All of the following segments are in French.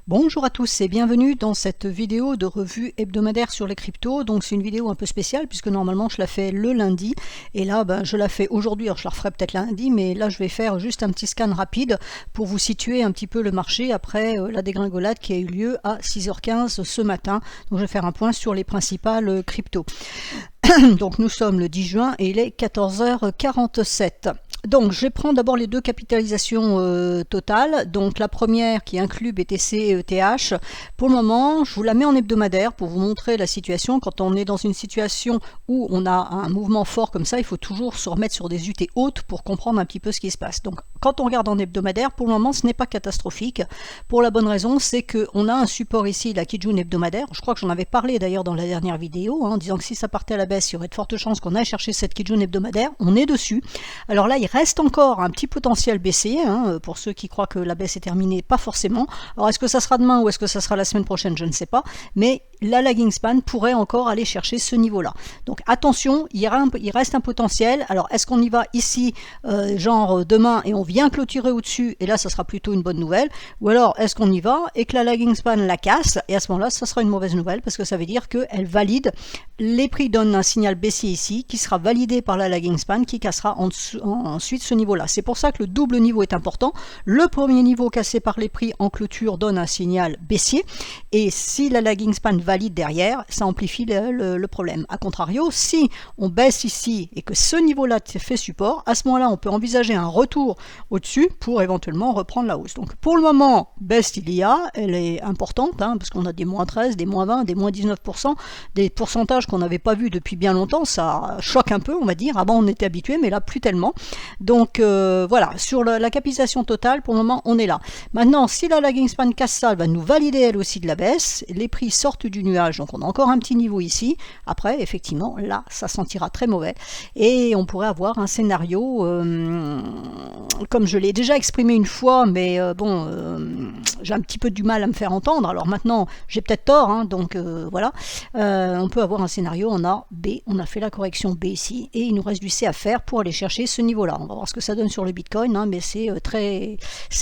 Bonjour à tous et bienvenue dans cette vidéo de revue hebdomadaire sur les cryptos. Donc c'est une vidéo un peu spéciale puisque normalement je la fais le lundi et là je la fais aujourd'hui. Alors je la referai peut-être lundi, mais là je vais faire juste un petit scan rapide pour vous situer un petit peu le marché après la dégringolade qui a eu lieu à 6h15 ce matin. Donc je vais faire un point sur les principales cryptos. Donc nous sommes le 10 juin et il est 14h47. Donc je vais prendre d'abord les deux capitalisations totales. Donc la première qui inclut BTC et ETH. Pour le moment, je vous la mets en hebdomadaire pour vous montrer la situation. Quand on est dans une situation où on a un mouvement fort comme ça, il faut toujours se remettre sur des UT hautes pour comprendre un petit peu ce qui se passe. Donc quand on regarde en hebdomadaire, pour le moment ce n'est pas catastrophique. Pour la bonne raison, c'est qu'on a un support ici, la Kijun hebdomadaire. Je crois que j'en avais parlé d'ailleurs dans la dernière vidéo, en disant que si ça partait à la baisse, il y aurait de fortes chances qu'on aille chercher cette Kijun hebdomadaire. On est dessus. Alors là, il reste encore un petit potentiel baissier, pour ceux qui croient que la baisse est terminée, pas forcément. Alors est-ce que ça sera demain ou est-ce que ça sera la semaine prochaine, je ne sais pas, mais la lagging span pourrait encore aller chercher ce niveau-là. Donc attention, il reste un potentiel. Alors est-ce qu'on y va ici, genre demain, et on vient clôturer au-dessus, et là ça sera plutôt une bonne nouvelle, ou alors est-ce qu'on y va et que la lagging span la casse, et à ce moment-là ça sera une mauvaise nouvelle, parce que ça veut dire qu'elle valide, les prix donnent un signal baissier ici, qui sera validé par la lagging span, qui cassera ensuite ce niveau-là. C'est pour ça que le double niveau est important. Le premier niveau cassé par les prix en clôture donne un signal baissier, et si la lagging span valide derrière, ça amplifie le problème. A contrario, si on baisse ici et que ce niveau-là fait support, à ce moment-là, on peut envisager un retour au-dessus pour éventuellement reprendre la hausse. Donc pour le moment, baisse il y a, elle est importante, parce qu'on a des moins 13, des moins 20, des moins 19%, des pourcentages qu'on n'avait pas vus depuis bien longtemps. Ça choque un peu, on va dire. Avant on était habitué, mais là plus tellement. Donc voilà, sur la capitalisation totale, pour le moment, on est là. Maintenant, si la lagging span casse ça, elle va nous valider elle aussi de la baisse. Les prix sortent du nuage, donc on a encore un petit niveau ici. Après, effectivement, là, ça sentira très mauvais. Et on pourrait avoir un scénario, comme je l'ai déjà exprimé une fois, mais j'ai un petit peu du mal à me faire entendre. Alors maintenant, j'ai peut-être tort, donc voilà. On peut avoir un scénario, on a B, on a fait la correction B ici, et il nous reste du C à faire pour aller chercher ce niveau-là. On va voir ce que ça donne sur le Bitcoin, mais c'est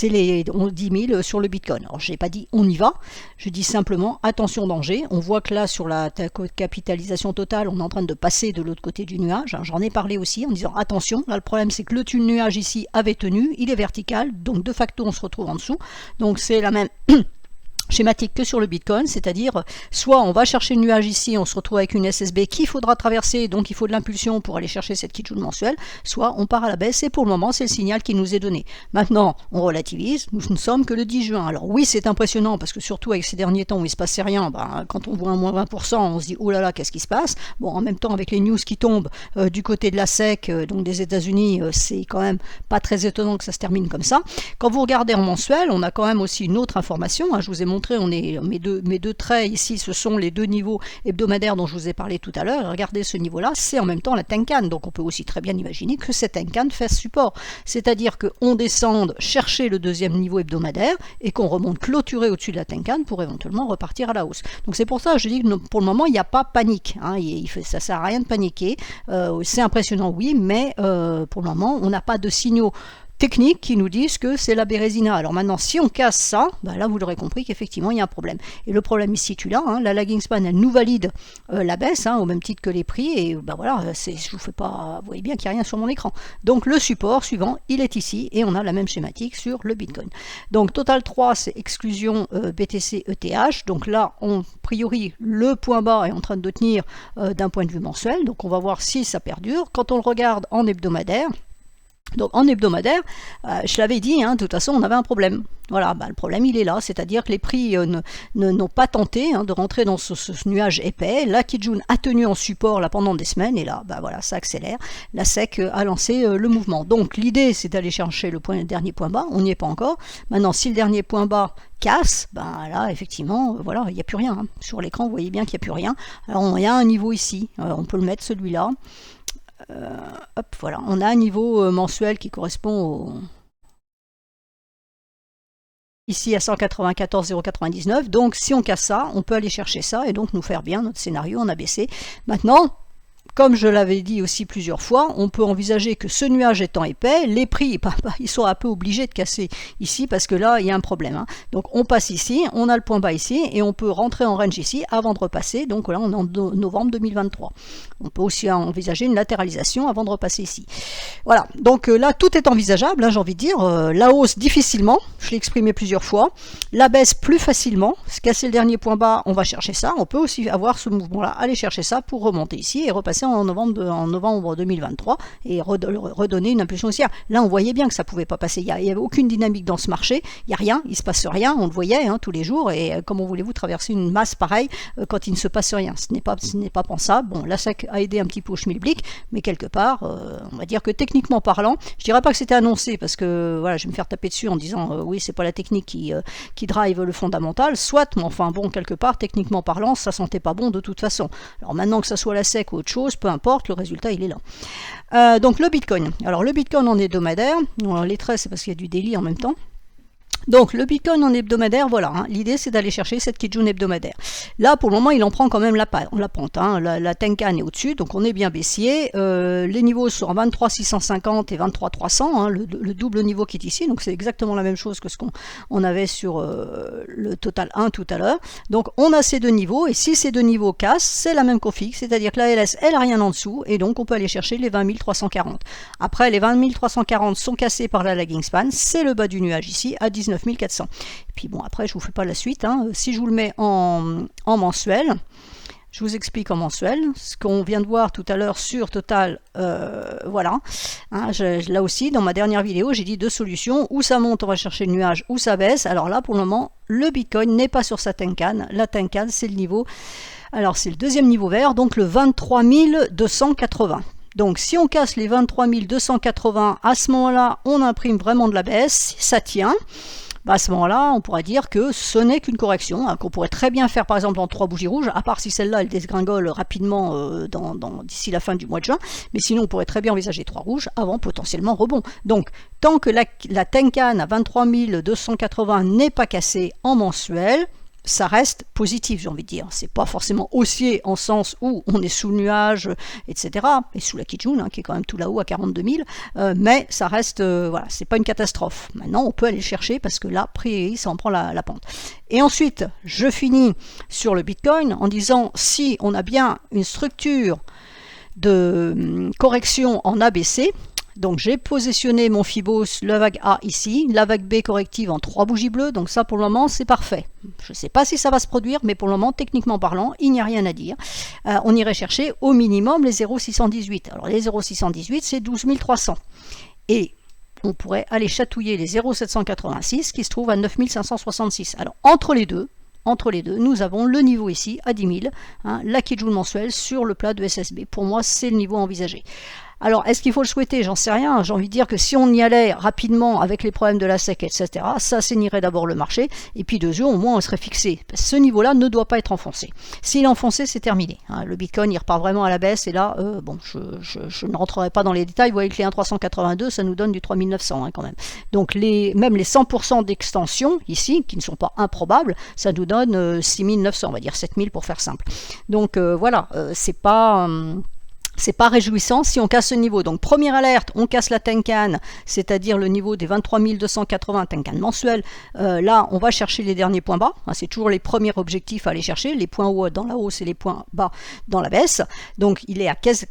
les 10 000 sur le Bitcoin. Alors, je n'ai pas dit on y va, je dis simplement attention danger. On voit que là, sur la capitalisation totale, on est en train de passer de l'autre côté du nuage. J'en ai parlé aussi en disant attention. Là, le problème, c'est que le nuage ici avait tenu, il est vertical, donc de facto, on se retrouve en dessous. Donc, c'est la même schématique que sur le Bitcoin, c'est-à-dire soit on va chercher le nuage ici, on se retrouve avec une SSB qu'il faudra traverser, donc il faut de l'impulsion pour aller chercher cette Kijun mensuelle, soit on part à la baisse, et pour le moment c'est le signal qui nous est donné. Maintenant, on relativise, nous ne sommes que le 10 juin. Alors oui, c'est impressionnant, parce que surtout avec ces derniers temps où il ne se passait rien, quand on voit un moins 20%, on se dit oh là là, qu'est-ce qui se passe? Bon, en même temps, avec les news qui tombent du côté de la SEC, donc des États-Unis, c'est quand même pas très étonnant que ça se termine comme ça. Quand vous regardez en mensuel, on a quand même aussi une autre information, je vous ai montré, mes deux traits ici, ce sont les deux niveaux hebdomadaires dont je vous ai parlé tout à l'heure. Regardez ce niveau-là, c'est en même temps la Tenkan, donc on peut aussi très bien imaginer que cette Tenkan fasse support, c'est-à-dire qu'on descende chercher le deuxième niveau hebdomadaire et qu'on remonte clôturer au-dessus de la Tenkan pour éventuellement repartir à la hausse. Donc c'est pour ça que je dis que pour le moment il n'y a pas panique, ça sert à rien de paniquer, c'est impressionnant oui, mais pour le moment on n'a pas de signaux techniques qui nous disent que c'est la Bérésina. Alors maintenant, si on casse ça, là vous l'aurez compris qu'effectivement il y a un problème. Et le problème ici, la lagging span, elle nous valide la baisse, au même titre que les prix, et voilà, je vous fais pas, vous voyez bien qu'il n'y a rien sur mon écran. Donc le support suivant, il est ici, et on a la même schématique sur le Bitcoin. Donc total 3, c'est exclusion BTC ETH, donc là, a priori, le point bas est en train de tenir d'un point de vue mensuel, donc on va voir si ça perdure. Quand on le regarde en hebdomadaire, donc en hebdomadaire, je l'avais dit, de toute façon on avait un problème. Voilà, le problème il est là, c'est-à-dire que les prix n'ont pas tenté de rentrer dans ce nuage épais. La Kijun a tenu en support là pendant des semaines, et là, voilà, ça accélère. La SEC a lancé le mouvement. Donc l'idée c'est d'aller chercher le dernier point bas, on n'y est pas encore. Maintenant, si le dernier point bas casse, là effectivement, voilà, il n'y a plus rien. Sur l'écran, vous voyez bien qu'il n'y a plus rien. Alors il y a un niveau ici, on peut le mettre celui-là. Voilà, on a un niveau mensuel qui correspond au ici à 194,099. Donc si on casse ça, on peut aller chercher ça et donc nous faire bien notre scénario en ABC. Maintenant, comme je l'avais dit aussi plusieurs fois, on peut envisager que ce nuage étant épais, les prix, ils sont un peu obligés de casser ici parce que là, il y a un problème. Hein. Donc on passe ici, on a le point bas ici et on peut rentrer en range ici avant de repasser. Donc là, on est en novembre 2023. On peut aussi envisager une latéralisation avant de repasser ici. Voilà, donc là, tout est envisageable, hein, j'ai envie de dire. La hausse, difficilement, je l'ai exprimé plusieurs fois. La baisse, plus facilement. Se casser le dernier point bas, on va chercher ça. On peut aussi avoir ce mouvement-là, aller chercher ça pour remonter ici et repasser en novembre 2023 et redonner une impulsion haussière. Là, on voyait bien que ça ne pouvait pas passer. Il n'y avait aucune dynamique dans ce marché. Il n'y a rien, il ne se passe rien. On le voyait hein, tous les jours. Et comment voulez-vous traverser une masse pareille quand il ne se passe rien? Ce n'est pas pensable. Bon, la SEC a aidé un petit peu au schmilblick, mais quelque part, on va dire que techniquement parlant, je ne dirais pas que c'était annoncé parce que voilà, je vais me faire taper dessus en disant oui, c'est pas la technique qui drive le fondamental, soit, mais enfin bon, quelque part, techniquement parlant, ça sentait pas bon de toute façon. Alors maintenant que ça soit la SEC ou autre chose, peu importe, le résultat il est là. Donc le Bitcoin. Alors le Bitcoin en hebdomadaire, alors les traits c'est parce qu'il y a du daily en même temps. Donc le Bitcoin en hebdomadaire, voilà, hein, l'idée c'est d'aller chercher cette Kijun hebdomadaire. Là pour le moment il en prend quand même la pente, hein, la Tenkan est au-dessus, donc on est bien baissier, les niveaux sont à 23 650 et 23 300, hein, le double niveau qui est ici, donc c'est exactement la même chose que ce qu'on avait sur le Total 1 tout à l'heure. Donc on a ces deux niveaux, et si ces deux niveaux cassent, c'est la même config, c'est-à-dire que la LS elle a rien en dessous, et donc on peut aller chercher les 20 340. Après les 20 340 sont cassés par la lagging span, c'est le bas du nuage ici à 19 400. Et puis bon, après je vous fais pas la suite, hein. Si je vous le mets en mensuel, je vous explique en mensuel, ce qu'on vient de voir tout à l'heure sur Total, voilà, hein, là aussi dans ma dernière vidéo j'ai dit deux solutions, où ça monte on va chercher le nuage, ou ça baisse. Alors là pour le moment le Bitcoin n'est pas sur sa Tenkan, la Tenkan c'est le niveau, alors c'est le deuxième niveau vert, donc le 23 280. Donc si on casse les 23 280, à ce moment-là, on imprime vraiment de la baisse, ça tient. Bah à ce moment-là, on pourrait dire que ce n'est qu'une correction, hein, qu'on pourrait très bien faire par exemple en 3 bougies rouges, à part si celle-là elle dégringole rapidement d'ici la fin du mois de juin, mais sinon on pourrait très bien envisager 3 rouges avant potentiellement rebond. Donc tant que la Tenkan à 23 280 n'est pas cassée en mensuel, ça reste positif, j'ai envie de dire. C'est pas forcément haussier en sens où on est sous le nuage, etc. Et sous la Kijun, hein, qui est quand même tout là-haut à 42 000. Mais ça reste, voilà, c'est pas une catastrophe. Maintenant, on peut aller chercher parce que là, prix, ça en prend la pente. Et ensuite, je finis sur le Bitcoin en disant si on a bien une structure de correction en ABC. Donc j'ai positionné mon Fibos, la vague A ici, la vague B corrective en 3 bougies bleues, donc ça pour le moment c'est parfait. Je ne sais pas si ça va se produire, mais pour le moment, techniquement parlant, il n'y a rien à dire. On irait chercher au minimum les 0,618. Alors les 0,618 c'est 12 300. Et on pourrait aller chatouiller les 0,786 qui se trouvent à 9 566. Alors entre les deux, nous avons le niveau ici à 10 000, hein, la Kijun mensuelle sur le plat de SSB. Pour moi, c'est le niveau envisagé. Alors, est-ce qu'il faut le souhaiter? J'en sais rien. J'ai envie de dire que si on y allait rapidement avec les problèmes de la SEC, etc., ça saignerait d'abord le marché. Et puis, deux yeux, au moins, on serait fixé. Ce niveau-là ne doit pas être enfoncé. S'il est enfoncé, c'est terminé. Hein. Le Bitcoin, il repart vraiment à la baisse. Et là, bon, je ne rentrerai pas dans les détails. Vous voyez que les 1,382, ça nous donne du 3900 hein, quand même. Donc, même les 100% d'extension, ici, qui ne sont pas improbables, ça nous donne 6900, on va dire 7000 pour faire simple. Donc, voilà, c'est pas réjouissant si on casse ce niveau. Donc première alerte, on casse la Tenkan, c'est-à-dire le niveau des 23 280 Tenkan mensuel. Là, on va chercher les derniers points bas. Hein, c'est toujours les premiers objectifs à aller chercher. Les points hauts dans la hausse et les points bas dans la baisse. Donc il est à 15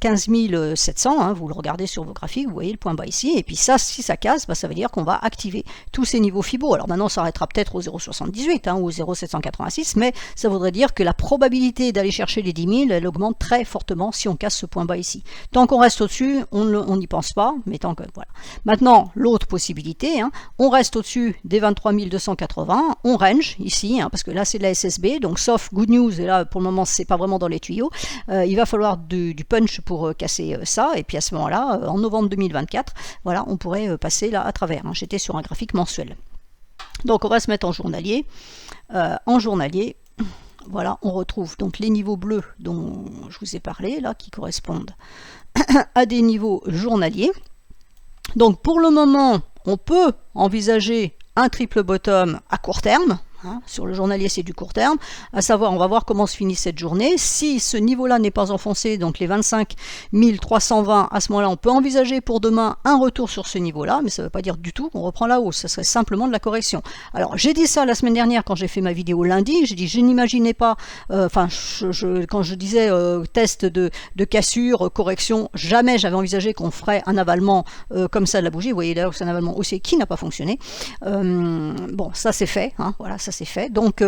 700. Hein, vous le regardez sur vos graphiques, vous voyez le point bas ici. Et puis ça, si ça casse, bah, ça veut dire qu'on va activer tous ces niveaux Fibo. Alors maintenant, ça arrêtera peut-être au 0,78 hein, ou au 0,786, mais ça voudrait dire que la probabilité d'aller chercher les 10 000, elle augmente très fortement si on casse ce point bas ici. Tant qu'on reste au-dessus, on n'y pense pas, mais tant que voilà. Maintenant, l'autre possibilité, hein, on reste au-dessus des 23 280, on range ici, hein, parce que là c'est de la SSB, donc sauf good news, et là pour le moment c'est pas vraiment dans les tuyaux, il va falloir du punch pour casser ça, et puis à ce moment-là, en novembre 2024, voilà, on pourrait passer là à travers. Hein. J'étais sur un graphique mensuel. Donc on va se mettre en journalier. Voilà, on retrouve donc les niveaux bleus dont je vous ai parlé, là, qui correspondent à des niveaux journaliers. Donc pour le moment, on peut envisager un triple bottom à court terme, hein. Sur le journalier, c'est du court terme, à savoir, on va voir comment se finit cette journée. Si ce niveau-là n'est pas enfoncé, donc les 25 320, à ce moment-là, on peut envisager pour demain un retour sur ce niveau-là, mais ça ne veut pas dire du tout qu'on reprend la hausse, ça serait simplement de la correction. Alors, j'ai dit ça la semaine dernière quand j'ai fait ma vidéo lundi, j'ai dit, je n'imaginais pas, quand je disais test de cassure, correction, jamais j'avais envisagé qu'on ferait un avalement comme ça de la bougie. Vous voyez d'ailleurs que c'est un avalement haussier qui n'a pas fonctionné. Bon, ça c'est fait, hein, voilà, ça c'est fait. Donc,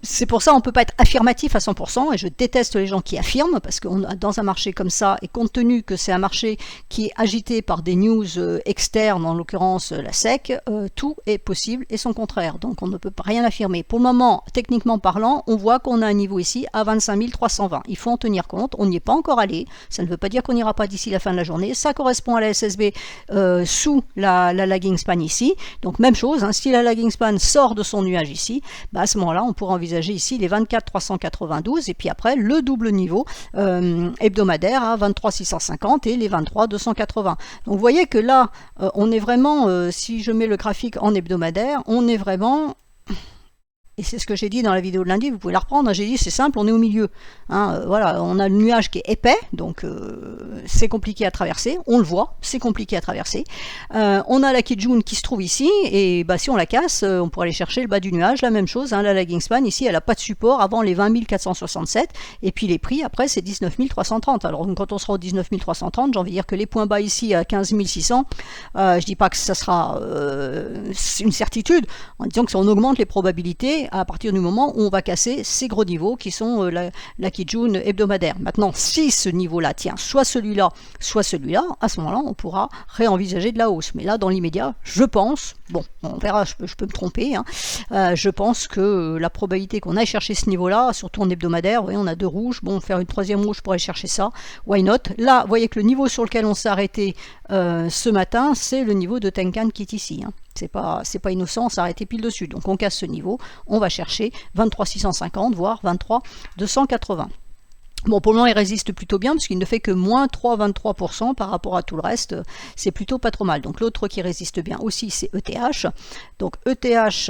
c'est pour ça on ne peut pas être affirmatif à 100%, et je déteste les gens qui affirment, parce que dans un marché comme ça, et compte tenu que c'est un marché qui est agité par des news externes, en l'occurrence la SEC, tout est possible et son contraire. Donc, on ne peut pas rien affirmer. Pour le moment, techniquement parlant, on voit qu'on a un niveau ici à 25 320. Il faut en tenir compte, on n'y est pas encore allé, ça ne veut pas dire qu'on n'ira pas d'ici la fin de la journée, ça correspond à la SSB sous la lagging span ici, donc même chose, hein, si la lagging span sort de son nuage ici, bah à ce moment-là on pourra envisager ici les 24 392 et puis après le double niveau hebdomadaire à 23 650 et les 23 280. Donc vous voyez que là on est vraiment, si je mets le graphique en hebdomadaire, on est vraiment... Et c'est ce que j'ai dit dans la vidéo de lundi, vous pouvez la reprendre, j'ai dit c'est simple, on est au milieu. Hein, voilà, on a le nuage qui est épais, donc c'est compliqué à traverser, on le voit, c'est compliqué à traverser. On a la Kijun qui se trouve ici, et bah, si on la casse, on pourrait aller chercher le bas du nuage, la même chose, hein, la lagging span, ici elle n'a pas de support avant les 20 467, et puis les prix après c'est 19 330. Alors quand on sera au 19 330, j'ai envie de dire que les points bas ici à 15 600, je dis pas que ça sera une certitude, en disant que ça on augmente les probabilités, à partir du moment où on va casser ces gros niveaux qui sont la Kijun hebdomadaire. Maintenant, si ce niveau-là tient soit celui-là, à ce moment-là, on pourra réenvisager de la hausse. Mais là, dans l'immédiat, je pense, bon, on verra, je peux me tromper, hein, je pense que la probabilité qu'on aille chercher ce niveau-là, surtout en hebdomadaire, vous voyez, on a deux rouges, bon, faire une troisième rouge pour aller chercher ça, why not? Là, vous voyez que le niveau sur lequel on s'est arrêté ce matin, c'est le niveau de Tenkan qui est ici, hein. C'est pas innocent, on s'est arrêté pile dessus. Donc on casse ce niveau, on va chercher 23 650, voire 23 280. Bon, pour le moment, il résiste plutôt bien, parce qu'il ne fait que moins 3,23% par rapport à tout le reste. C'est plutôt pas trop mal. Donc l'autre qui résiste bien aussi, c'est ETH. Donc ETH...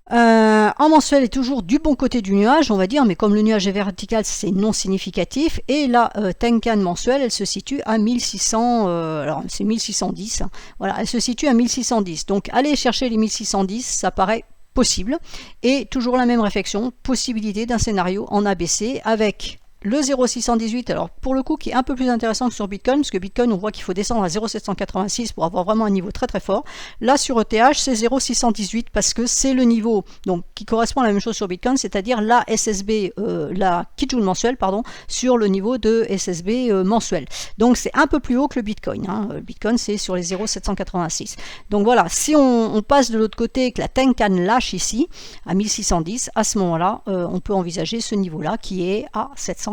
en mensuel est toujours du bon côté du nuage, on va dire, mais comme le nuage est vertical, c'est non significatif. Et la Tenkan mensuelle, elle se situe à 1600, alors c'est 1610, hein, voilà, elle se situe à 1610. Donc aller chercher les 1610, ça paraît possible. Et toujours la même réflexion, possibilité d'un scénario en ABC avec le 0,618, alors pour le coup qui est un peu plus intéressant que sur Bitcoin, parce que Bitcoin on voit qu'il faut descendre à 0,786 pour avoir vraiment un niveau très très fort. Là sur ETH c'est 0,618 parce que c'est le niveau donc qui correspond à la même chose sur Bitcoin, c'est-à-dire la SSB, la Kijun mensuelle, pardon, sur le niveau de SSB mensuel. Donc c'est un peu plus haut que le Bitcoin, hein. Le Bitcoin c'est sur les 0,786. Donc voilà, si on passe de l'autre côté et que la Tenkan lâche ici à 1610, à ce moment-là on peut envisager ce niveau-là qui est à 740.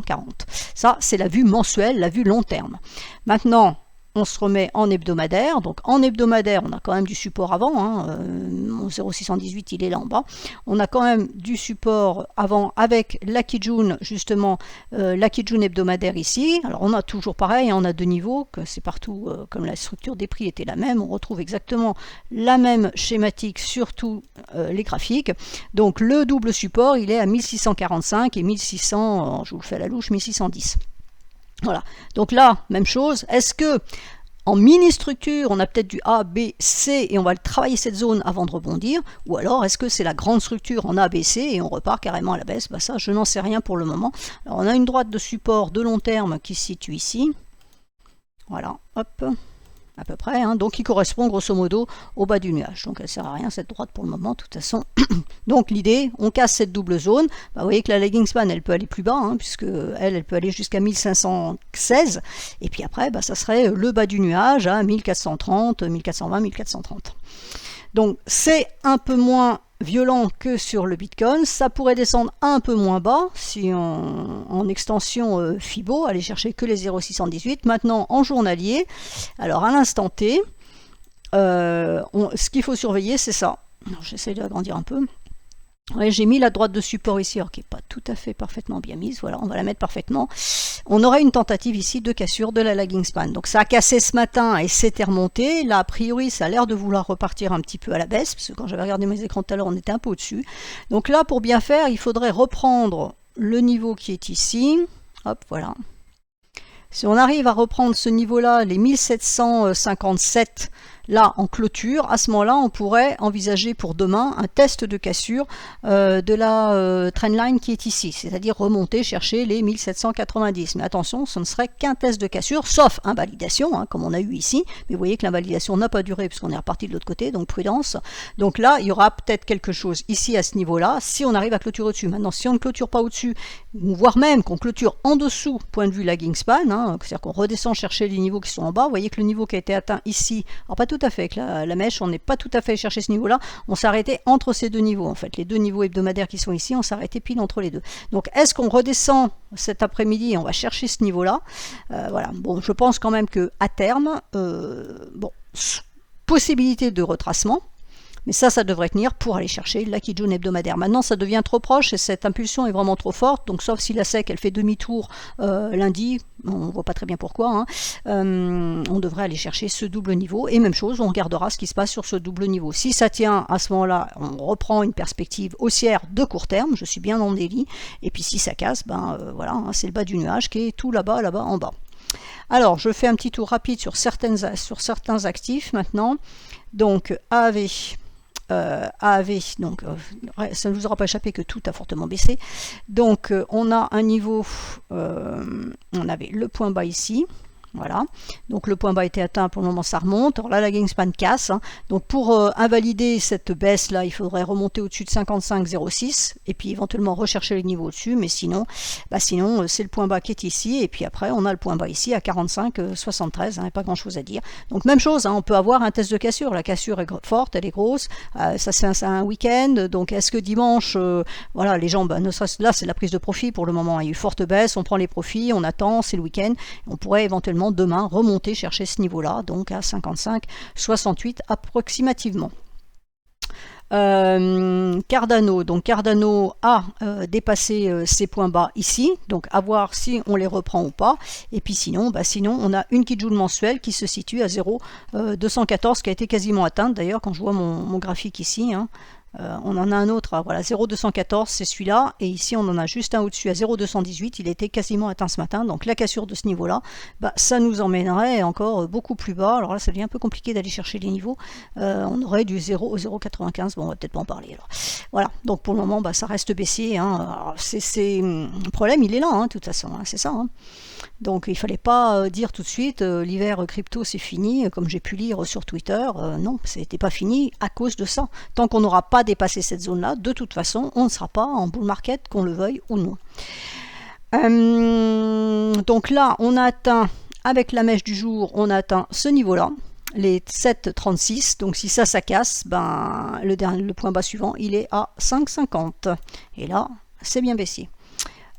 Ça, c'est la vue mensuelle, la vue long terme. Maintenant, on se remet en hebdomadaire. Donc en hebdomadaire, on a quand même du support avant. Hein, mon 0,618, il est là en bas. On a quand même du support avant avec la Kijun, justement, la Kijun hebdomadaire ici. Alors on a toujours pareil, hein, on a deux niveaux, que c'est partout, comme la structure des prix était la même. On retrouve exactement la même schématique sur tous les graphiques. Donc le double support, il est à 1645 et 1600, je vous le fais à la louche, 1610. Voilà, donc là, même chose. Est-ce que en mini-structure, on a peut-être du A, B, C et on va travailler cette zone avant de rebondir? Ou alors, est-ce que c'est la grande structure en A, B, C et on repart carrément à la baisse? Bah ça, je n'en sais rien pour le moment. Alors, on a une droite de support de long terme qui se situe ici. Voilà, hop, à peu près, hein, donc qui correspond grosso modo au bas du nuage. Donc elle ne sert à rien cette droite pour le moment, de toute façon. Donc l'idée, on casse cette double zone. Bah, vous voyez que la lagging span, elle peut aller plus bas, hein, puisque elle peut aller jusqu'à 1516. Et puis après, bah, ça serait le bas du nuage à 1430, 1420, 1430. Donc c'est un peu moins violent que sur le Bitcoin, ça pourrait descendre un peu moins bas si en extension Fibo, aller chercher que les 0,618. Maintenant en journalier, alors à l'instant T, ce qu'il faut surveiller c'est ça. J'essaie d'agrandir un peu. Ouais, j'ai mis la droite de support ici, alors qui n'est pas tout à fait parfaitement bien mise. Voilà, on va la mettre parfaitement. On aurait une tentative ici de cassure de la lagging span. Donc ça a cassé ce matin et c'était remonté. Là, a priori, ça a l'air de vouloir repartir un petit peu à la baisse, parce que quand j'avais regardé mes écrans tout à l'heure, on était un peu au-dessus. Donc là, pour bien faire, il faudrait reprendre le niveau qui est ici. Hop, voilà. Si on arrive à reprendre ce niveau-là, les 1757, là en clôture, à ce moment-là, on pourrait envisager pour demain un test de cassure de la trendline qui est ici, c'est-à-dire remonter, chercher les 1790. Mais attention, ce ne serait qu'un test de cassure, sauf invalidation, hein, comme on a eu ici. Mais vous voyez que l'invalidation n'a pas duré puisqu'on est reparti de l'autre côté, donc prudence. Donc là, il y aura peut-être quelque chose ici à ce niveau-là, si on arrive à clôturer au-dessus. Maintenant, si on ne clôture pas au-dessus, voire même qu'on clôture en dessous, point de vue lagging span, hein, c'est-à-dire qu'on redescend chercher les niveaux qui sont en bas, vous voyez que le niveau qui a été atteint ici, alors pas tout à fait, avec la mèche, on n'est pas tout à fait chercher ce niveau-là, on s'est arrêté entre ces deux niveaux, en fait, les deux niveaux hebdomadaires qui sont ici, on s'est arrêté pile entre les deux. Donc est-ce qu'on redescend cet après-midi et on va chercher ce niveau-là? Voilà, bon, je pense quand même que à terme, bon, possibilité de retracement, mais ça devrait tenir pour aller chercher la Kijun hebdomadaire. Maintenant, ça devient trop proche et cette impulsion est vraiment trop forte. Donc, sauf si la SEC, elle fait demi-tour lundi, on ne voit pas très bien pourquoi, hein, on devrait aller chercher ce double niveau. Et même chose, on regardera ce qui se passe sur ce double niveau. Si ça tient, à ce moment-là, on reprend une perspective haussière de court terme. Je suis bien dans le délit. Et puis, si ça casse, ben voilà, hein, c'est le bas du nuage qui est tout là-bas, là-bas, en bas. Alors, je fais un petit tour rapide sur certains actifs maintenant. Donc, AAV, donc ça ne vous aura pas échappé que tout a fortement baissé. Donc on a un niveau, on avait le point bas ici, voilà, donc le point bas était atteint, pour le moment ça remonte. Alors là, la lagging span casse, hein. Donc pour invalider cette baisse là, il faudrait remonter au-dessus de 55,06 et puis éventuellement rechercher les niveaux au-dessus, mais sinon, c'est le point bas qui est ici, et puis après on a le point bas ici à 45,73, hein, pas grand chose à dire. Donc même chose, hein, on peut avoir un test de cassure, la cassure est forte, elle est grosse, ça c'est un week-end, donc est-ce que dimanche, voilà, les gens, là c'est la prise de profit pour le moment, il y a eu forte baisse, on prend les profits, on attend, c'est le week-end, on pourrait éventuellement demain remonter chercher ce niveau-là, donc à 55,68 approximativement. Cardano, donc Cardano a dépassé ses points bas ici, donc à voir si on les reprend ou pas, et puis sinon, on a une Kijun mensuelle qui se situe à 0,214 qui a été quasiment atteinte, d'ailleurs quand je vois mon graphique ici, hein, on en a un autre, voilà, 0,214 c'est celui-là, et ici on en a juste un au-dessus à 0,218, il était quasiment atteint ce matin, donc la cassure de ce niveau-là, ça nous emmènerait encore beaucoup plus bas. Alors là ça devient un peu compliqué d'aller chercher les niveaux, on aurait du 0 au 0,95, bon on va peut-être pas en parler alors. Voilà, donc pour le moment ça reste baissier, hein. Le problème il est là, hein, de toute façon, hein, c'est ça, hein. Donc il ne fallait pas dire tout de suite l'hiver crypto c'est fini, comme j'ai pu lire sur Twitter. Non, c'était pas fini à cause de ça. Tant qu'on n'aura pas dépassé cette zone-là, de toute façon, on ne sera pas en bull market, qu'on le veuille ou non. Donc là, on a atteint, avec la mèche du jour, on a atteint ce niveau-là, les 7,36. Donc si ça casse, le point bas suivant, il est à 5,50. Et là, c'est bien baissier.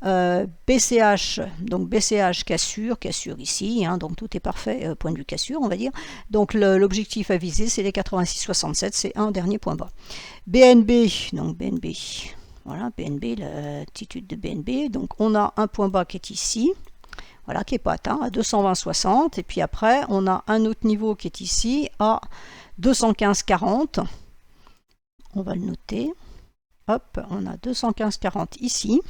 BCH, donc BCH cassure ici, hein, donc tout est parfait point de vue cassure on va dire, donc l'objectif à viser c'est les 86,67, c'est un dernier point bas. BNB, donc BNB, voilà BNB, l'attitude de BNB, donc on a un point bas qui est ici, voilà, qui n'est pas atteint, à 220,60, et puis après on a un autre niveau qui est ici à 215,40, on va le noter, hop, on a 215,40 ici.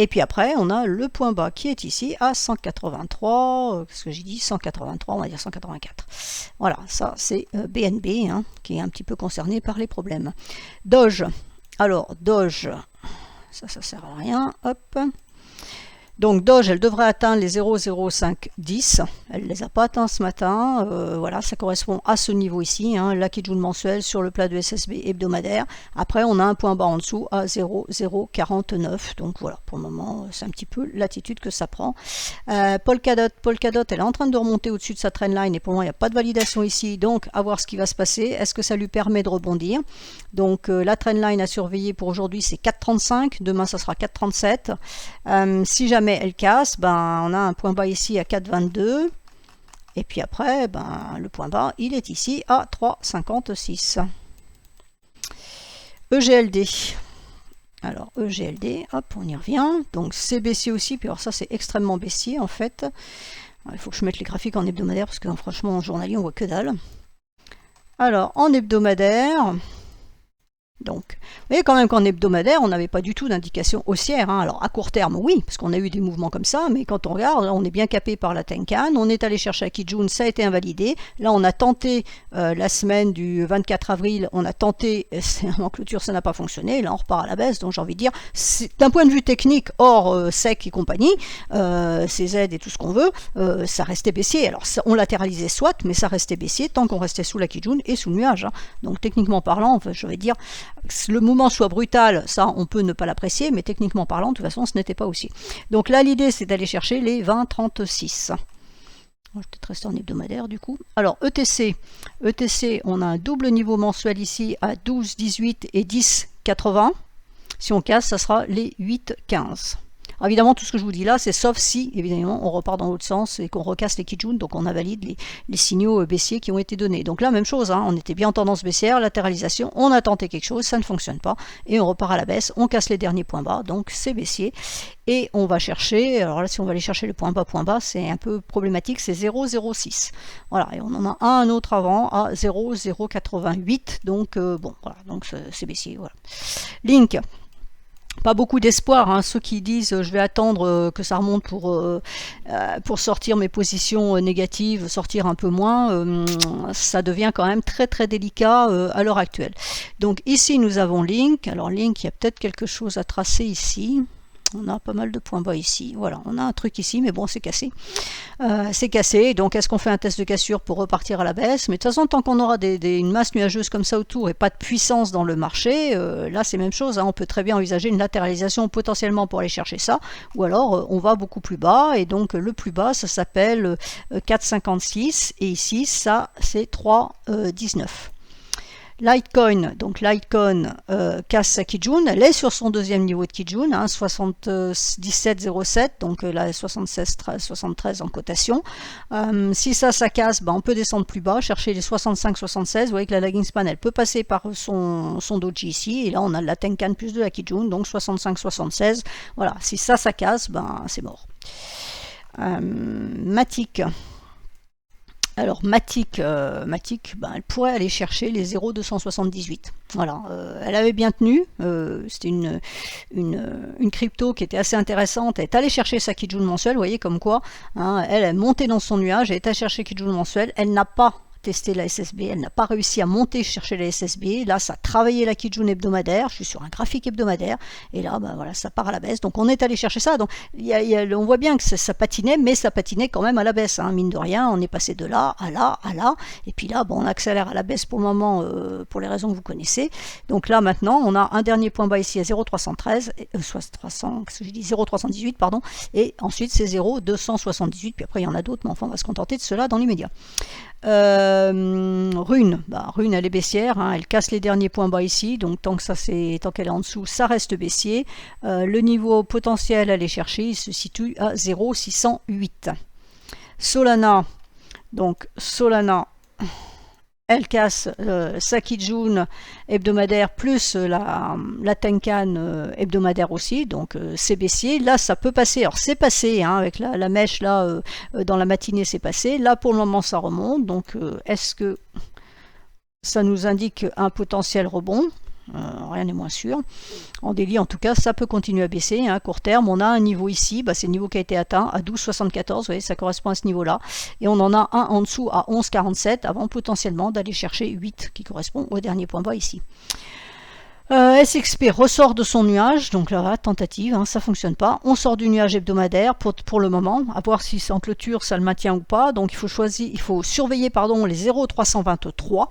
Et puis après, on a le point bas qui est ici à 183, qu'est-ce que j'ai dit, 183, on va dire 184. Voilà, ça c'est BNB, hein, qui est un petit peu concerné par les problèmes. Doge, alors Doge, ça sert à rien, hop. Donc Doge, elle devrait atteindre les 0,0510, elle ne les a pas atteints ce matin, voilà, ça correspond à ce niveau ici, hein, la Kijun mensuelle sur le plat de SSB hebdomadaire. Après on a un point bas en dessous à 0,049, donc voilà, pour le moment c'est un petit peu l'attitude que ça prend. Polkadot, elle est en train de remonter au-dessus de sa trendline et pour le moment il n'y a pas de validation ici, donc à voir ce qui va se passer, est-ce que ça lui permet de rebondir. Donc la trendline à surveiller pour aujourd'hui c'est 4,35, demain ça sera 4,37, si jamais elle casse, on a un point bas ici à 4,22 et puis après le point bas il est ici à 3,56. EGLD. Alors EGLD, hop, on y revient. Donc c'est baissier aussi, puis alors ça c'est extrêmement baissier en fait. Il faut que je mette les graphiques en hebdomadaire parce que franchement en journalier on voit que dalle. Alors en hebdomadaire, donc, vous voyez quand même qu'en hebdomadaire, on n'avait pas du tout d'indication haussière. Hein. Alors, à court terme, oui, parce qu'on a eu des mouvements comme ça, mais quand on regarde, on est bien capé par la Tenkan. On est allé chercher à Kijun, ça a été invalidé. Là, on a tenté la semaine du 24 avril, on a tenté, en clôture, ça n'a pas fonctionné. Là, on repart à la baisse. Donc, j'ai envie de dire, d'un point de vue technique, hors SEC et compagnie, CZ et tout ce qu'on veut, ça restait baissier. Alors, ça, on latéralisait soit, mais ça restait baissier tant qu'on restait sous la Kijun et sous le nuage. Hein. Donc, techniquement parlant, enfin, je vais dire, le mouvement soit brutal, ça on peut ne pas l'apprécier, mais techniquement parlant, de toute façon, ce n'était pas aussi. Donc là, l'idée, c'est d'aller chercher les 20,36. Je vais peut-être rester en hebdomadaire du coup. Alors ETC, on a un double niveau mensuel ici à 12, 18 et 10, 80. Si on casse, ça sera les 8, 15. Alors évidemment, tout ce que je vous dis là, c'est sauf si, évidemment, on repart dans l'autre sens et qu'on recasse les Kijun, donc on invalide les signaux baissiers qui ont été donnés. Donc là, même chose, hein, on était bien en tendance baissière, latéralisation, on a tenté quelque chose, ça ne fonctionne pas, et on repart à la baisse, on casse les derniers points bas, donc c'est baissier, et on va chercher, alors là, si on va aller chercher le point bas, c'est un peu problématique, c'est 0,06. Voilà, et on en a un autre avant à 0,088, donc bon, voilà, donc c'est baissier, voilà. Link. Pas beaucoup d'espoir, hein. Ceux qui disent je vais attendre que ça remonte pour sortir mes positions négatives, sortir un peu moins, ça devient quand même très très délicat à l'heure actuelle. Donc ici nous avons Link, alors Link il y a peut-être quelque chose à tracer ici. On a pas mal de points bas ici. Voilà, on a un truc ici, mais bon, c'est cassé. C'est cassé. Donc, est-ce qu'on fait un test de cassure pour repartir à la baisse? Mais de toute façon, tant qu'on aura une masse nuageuse comme ça autour et pas de puissance dans le marché, là, c'est la même chose. Hein. On peut très bien envisager une latéralisation potentiellement pour aller chercher ça. Ou alors, on va beaucoup plus bas. Et donc, le plus bas, ça s'appelle 4,56. Et ici, ça, c'est 3,19. Litecoin, donc Litecoin casse sa Kijun, elle est sur son deuxième niveau de Kijun, hein, 77,07, donc là 73 en cotation. Si ça casse, on peut descendre plus bas, chercher les 65,76. Vous voyez que la lagging span, elle peut passer par son doji ici, et là on a la Tenkan plus de la Kijun, donc 65,76. Voilà, si ça casse, c'est mort. Matic. Alors Matic, elle pourrait aller chercher les 0,278. Voilà, elle avait bien tenu. C'était une crypto qui était assez intéressante. Elle est allée chercher sa Kijun mensuelle, vous voyez comme quoi. Hein, elle est montée dans son nuage, elle est allée chercher Kijun mensuelle. Elle n'a pas testé la SSB, elle n'a pas réussi à monter chercher la SSB. Là, ça a travaillé la Kijun hebdomadaire. Je suis sur un graphique hebdomadaire et là, voilà, ça part à la baisse. Donc, on est allé chercher ça. Donc, on voit bien que ça patinait, mais ça patinait quand même à la baisse. Hein. Mine de rien, on est passé de là à là à là. Et puis là, on accélère à la baisse pour le moment, pour les raisons que vous connaissez. Donc là, maintenant, on a un dernier point bas ici à 0,313, soit 0,318, pardon. Et ensuite, c'est 0,278. Puis après, il y en a d'autres, mais enfin, on va se contenter de cela dans l'immédiat. Rune, Rune elle est baissière, hein, elle casse les derniers points bas ici, donc tant qu'elle est en dessous, ça reste baissier. Le niveau potentiel à aller chercher, il se situe à 0,608. Solana, donc Solana, elle casse sa Kijun hebdomadaire plus la Tenkan hebdomadaire aussi, donc c'est baissier. Là, ça peut passer. Alors, c'est passé, hein, avec la mèche, là, dans la matinée, c'est passé. Là, pour le moment, ça remonte. Donc, est-ce que ça nous indique un potentiel rebond? Rien n'est moins sûr. En daily, en tout cas, ça peut continuer à baisser. Hein, à court terme, on a un niveau ici, c'est le niveau qui a été atteint à 12,74. Vous voyez, ça correspond à ce niveau-là. Et on en a un en dessous à 11,47 avant potentiellement d'aller chercher 8 qui correspond au dernier point bas ici. SXP ressort de son nuage, donc là, tentative, hein, ça fonctionne pas. On sort du nuage hebdomadaire pour le moment, à voir si en clôture ça le maintient ou pas. Donc il faut surveiller les 0,323.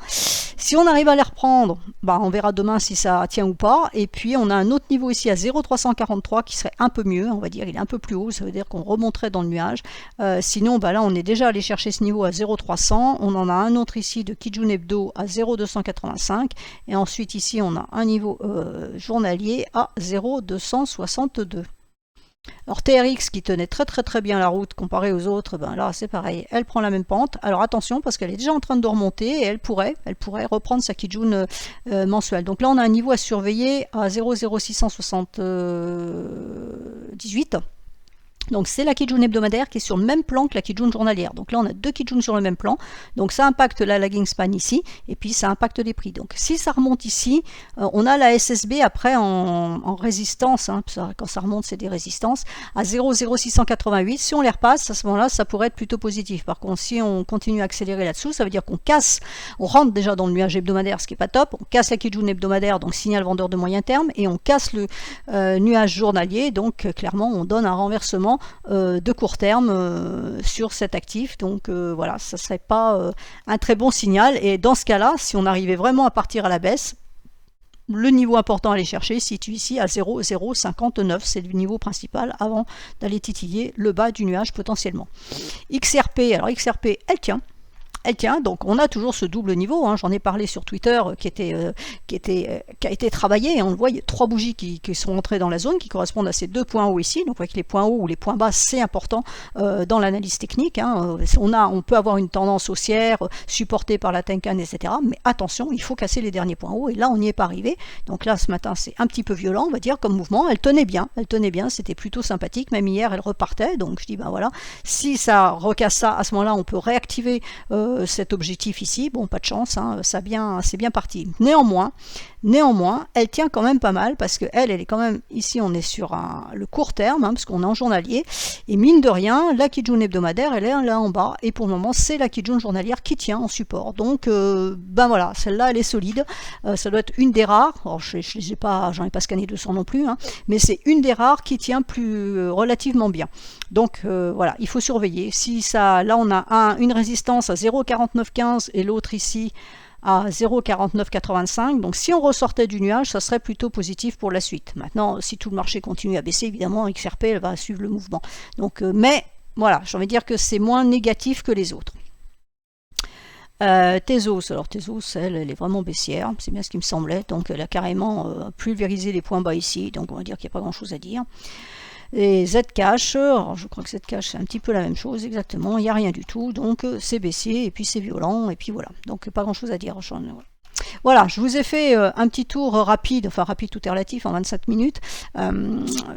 Si on arrive à les reprendre, on verra demain si ça tient ou pas. Et puis on a un autre niveau ici à 0,343 qui serait un peu mieux, on va dire, il est un peu plus haut, ça veut dire qu'on remonterait dans le nuage. Sinon, là on est déjà allé chercher ce niveau à 0,300. On en a un autre ici de Kijun Hebdo à 0,285. Et ensuite ici on a un niveau journalier à 0,262. Alors TRX qui tenait très bien la route comparé aux autres, ben là c'est pareil, elle prend la même pente. Alors attention parce qu'elle est déjà en train de remonter et elle pourrait reprendre sa Kijun mensuelle. Donc là on a un niveau à surveiller à 0,0678. Donc c'est la Kijun hebdomadaire qui est sur le même plan que la Kijun journalière. Donc là on a deux Kijun sur le même plan. Donc ça impacte la lagging span ici et puis ça impacte les prix. Donc si ça remonte ici, on a la SSB après en résistance. Hein, quand ça remonte c'est des résistances à 0,0688. Si on les repasse à ce moment-là ça pourrait être plutôt positif. Par contre si on continue à accélérer là-dessous, ça veut dire qu'on casse, on rentre déjà dans le nuage hebdomadaire ce qui n'est pas top. On casse la Kijun hebdomadaire donc signal vendeur de moyen terme et on casse le nuage journalier. Donc clairement on donne un renversement de court terme sur cet actif, donc voilà, ça serait pas un très bon signal. Et dans ce cas-là, si on arrivait vraiment à partir à la baisse, le niveau important à aller chercher se situe ici à 0,059, c'est le niveau principal avant d'aller titiller le bas du nuage potentiellement. XRP, alors XRP, elle tient. Donc on a toujours ce double niveau, hein. J'en ai parlé sur Twitter qui a été travaillé, et on le voit, il y a trois bougies qui sont entrées dans la zone, qui correspondent à ces deux points hauts ici. Donc vous voyez que les points hauts ou les points bas, c'est important dans l'analyse technique, hein. On peut avoir une tendance haussière supportée par la Tenkan, etc. Mais attention, il faut casser les derniers points hauts, et là on n'y est pas arrivé. Donc là ce matin c'est un petit peu violent, on va dire, comme mouvement. Elle tenait bien, c'était plutôt sympathique, même hier elle repartait, donc je dis ben voilà, si ça recasse ça, à ce moment-là on peut réactiver cet objectif ici. Bon, pas de chance, hein, c'est bien parti. Néanmoins, elle tient quand même pas mal parce que elle est quand même, ici on est sur le court terme, hein, parce qu'on est en journalier, et mine de rien, la Kijun hebdomadaire, elle est là en bas, et pour le moment, c'est la Kijun journalière qui tient en support. Donc, ben voilà, celle-là, elle est solide. Ça doit être une des rares, alors j'en ai pas scanné 200 non plus, hein, mais c'est une des rares qui tient relativement bien. Donc, voilà, il faut surveiller. Si ça, là, on a une résistance à 0,4915 et l'autre ici à 0,4985. Donc si on ressortait du nuage, ça serait plutôt positif pour la suite. Maintenant, si tout le marché continue à baisser, évidemment, XRP elle va suivre le mouvement. Donc, mais voilà, j'ai envie de dire que c'est moins négatif que les autres. Tezos, alors Tezos, elle est vraiment baissière, c'est bien ce qui me semblait. Donc elle a carrément pulvérisé les points bas ici, donc on va dire qu'il n'y a pas grand chose à dire. Et Zcash, alors je crois que Zcash c'est un petit peu la même chose, exactement, il n'y a rien du tout, donc c'est baissier, et puis c'est violent, et puis voilà, donc pas grand chose à dire. Voilà, je vous ai fait un petit tour rapide, enfin rapide, tout est relatif, en 27 minutes.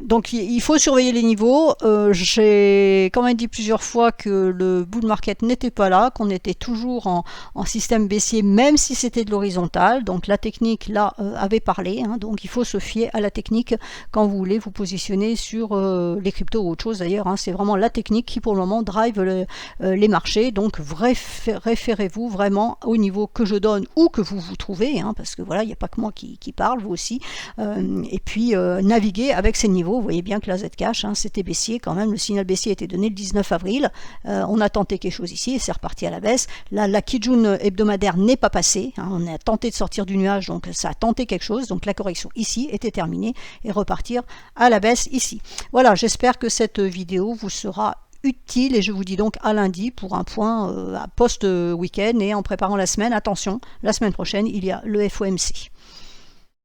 Donc il faut surveiller les niveaux. J'ai quand même dit plusieurs fois que le bull market n'était pas là, qu'on était toujours en système baissier, même si c'était de l'horizontale. Donc la technique, là, avait parlé. Hein, donc il faut se fier à la technique quand vous voulez vous positionner sur les cryptos ou autre chose d'ailleurs. Hein, c'est vraiment la technique qui pour le moment drive les marchés. Donc référez-vous vraiment au niveau que je donne ou que vous trouvez, hein, parce que voilà, il n'y a pas que moi qui parle, vous aussi, et puis naviguer avec ces niveaux. Vous voyez bien que la Zcash, hein, c'était baissier quand même, le signal baissier a été donné le 19 avril, on a tenté quelque chose ici et c'est reparti à la baisse. Là, la Kijun hebdomadaire n'est pas passée, hein, on a tenté de sortir du nuage, donc ça a tenté quelque chose, donc la correction ici était terminée et repartir à la baisse ici. Voilà, j'espère que cette vidéo vous sera utile et je vous dis donc à lundi pour un point post-week-end et en préparant la semaine. Attention, la semaine prochaine, il y a le FOMC.